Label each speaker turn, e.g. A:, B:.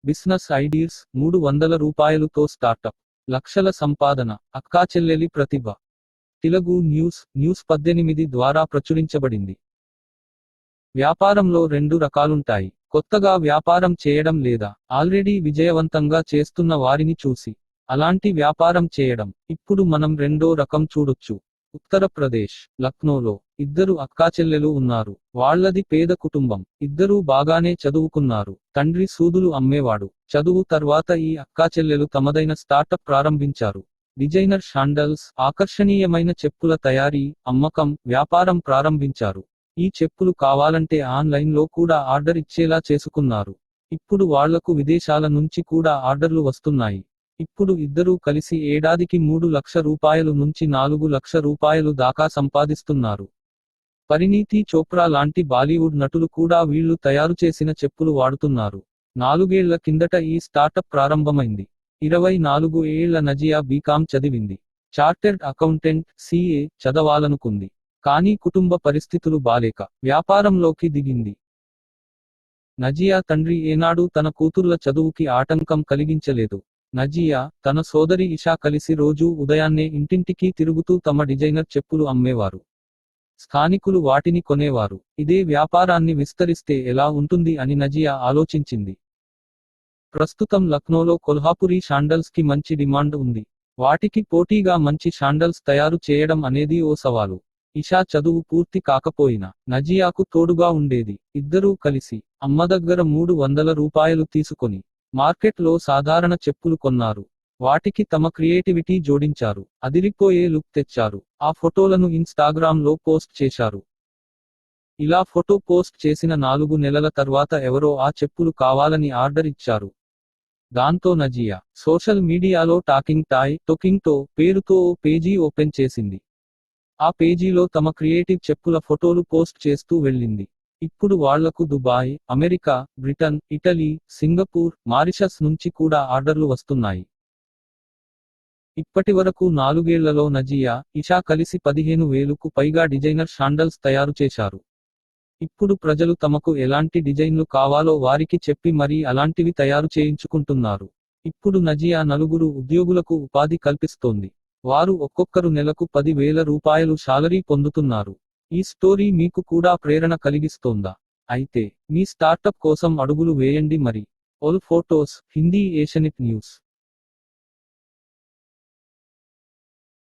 A: Business ideas 300 రూపాయలుతో startup లక్షల సంపాదన అక్కాచెల్లెలి ప్రతిభ Telugu news 18 ద్వారా ప్రచురించబడింది. వ్యాపారంలో రెండు రకాలుంటాయి. కొత్తగా వ్యాపారం చేయడం లేదా ఆల్రెడీ విజయవంతంగా చేస్తున్న వారిని చూసి అలాంటి వ్యాపారం చేయడం. ఇప్పుడు మనం రెండో రకం చూడొచ్చు. ఉత్తరప్రదేశ్ లక్నోలో ఇద్దరు అక్కాచెల్లెలు ఉన్నారు. వాళ్ళది పేద కుటుంబం. ఇద్దరూ బాగానే చదువుకున్నారు. తండ్రి సూదులు అమ్మేవాడు. చదువు తర్వాత ఈ అక్కాచెల్లెలు తమదైన స్టార్టప్ ప్రారంభించారు. డిజైనర్ శాండల్స్ ఆకర్షణీయమైన చెప్పుల తయారీ, అమ్మకం, వ్యాపారం ప్రారంభించారు. ఈ చెప్పులు కావాలంటే ఆన్లైన్లో కూడా ఆర్డర్ ఇచ్చేలా చేసుకున్నారు. ఇప్పుడు వాళ్లకు విదేశాల నుంచి కూడా ఆర్డర్లు వస్తున్నాయి. ఇప్పుడు ఇద్దరూ కలిసి ఏడాదికి 3 లక్ష రూపాయలు నుంచి 4 లక్ష రూపాయలు దాకా సంపాదిస్తున్నారు. పరిణీతి చోప్రా లాంటి బాలీవుడ్ నటులు కూడా వీళ్లు తయారుచేసిన చెప్పులు వాడుతున్నారు. 4 ఏళ్ల కిందట ఈ స్టార్టప్ ప్రారంభమైంది. 24 ఏళ్ల నజియా బీకాం చదివింది. చార్టెర్డ్ అకౌంటెంట్ CA చదవాలనుకుంది. కానీ కుటుంబ పరిస్థితులు బాలేక వ్యాపారంలోకి దిగింది. నజియా తండ్రి ఏనాడూ తన కూతుర్ల చదువుకి ఆటంకం కలిగించలేదు. నజియా, తన సోదరి ఇషా కలిసి రోజూ ఉదయాన్నే ఇంటింటికి తిరుగుతూ తమ డిజైనర్ చెప్పులు అమ్మేవారు. స్థానికులు వాటిని కొనేవారు. ఇదే వ్యాపారాన్ని విస్తరిస్తే ఎలా ఉంటుంది అని నజియా ఆలోచించింది. ప్రస్తుతం లక్నోలో కొల్హాపురీ శాండల్స్ కి మంచి డిమాండ్ ఉంది. వాటికి పోటీగా మంచి శాండల్స్ తయారు చేయడం అనేది ఓ సవాలు. ఇషా చదువు పూర్తి కాకపోయినా నజియాకు తోడుగా ఉండేది. ఇద్దరూ కలిసి అమ్మ దగ్గర 300 రూపాయలు తీసుకొని మార్కెట్లో సాధారణ చెప్పులు కొన్నారు. వాటికి తమ క్రియేటివిటీ జోడించారు. అదిరిపోయే లుక్ తెచ్చారు. ఆ ఫోటోలను ఇన్స్టాగ్రామ్లో పోస్ట్ చేశారు. ఇలా ఫోటో పోస్ట్ చేసిన 4 నెలల తర్వాత ఎవరో ఆ చెప్పులు కావాలని ఆర్డర్ ఇచ్చారు. దాంతో నజియా సోషల్ మీడియాలో టాకింగ్ టో పేరుతో ఓ పేజీ ఓపెన్ చేసింది. ఆ పేజీలో తమ క్రియేటివ్ చెప్పుల ఫోటోలు పోస్ట్ చేస్తూ వెళ్ళింది. ఇప్పుడు వాళ్లకు Dubai, America, Britain, Italy, Singapore, Mauritius నుంచి కూడా ఆర్డర్లు వస్తున్నాయి. ఇప్పటివరకు 4 ఏళ్లలో నజియా, ఇషా కలిసి 15,000కు పైగా డిజైనర్ శాండల్స్ తయారు చేశారు. ఇప్పుడు ప్రజలు తమకు ఎలాంటి డిజైన్లు కావాలో వారికి చెప్పి మరీ అలాంటివి తయారు చేయించుకుంటున్నారు. ఇప్పుడు నజియా 4 ఉద్యోగులకు ఉపాధి కల్పిస్తోంది. వారు ఒక్కొక్కరు నెలకు 10,000 రూపాయలు శాలరీ పొందుతున్నారు. ఈ స్టోరీ మీకు కూడా ప్రేరణ కలిగిస్తోందా? అయితే మీ స్టార్టప్ కోసం అడుగులు వేయండి మరి. All photos Hindi Asianet news.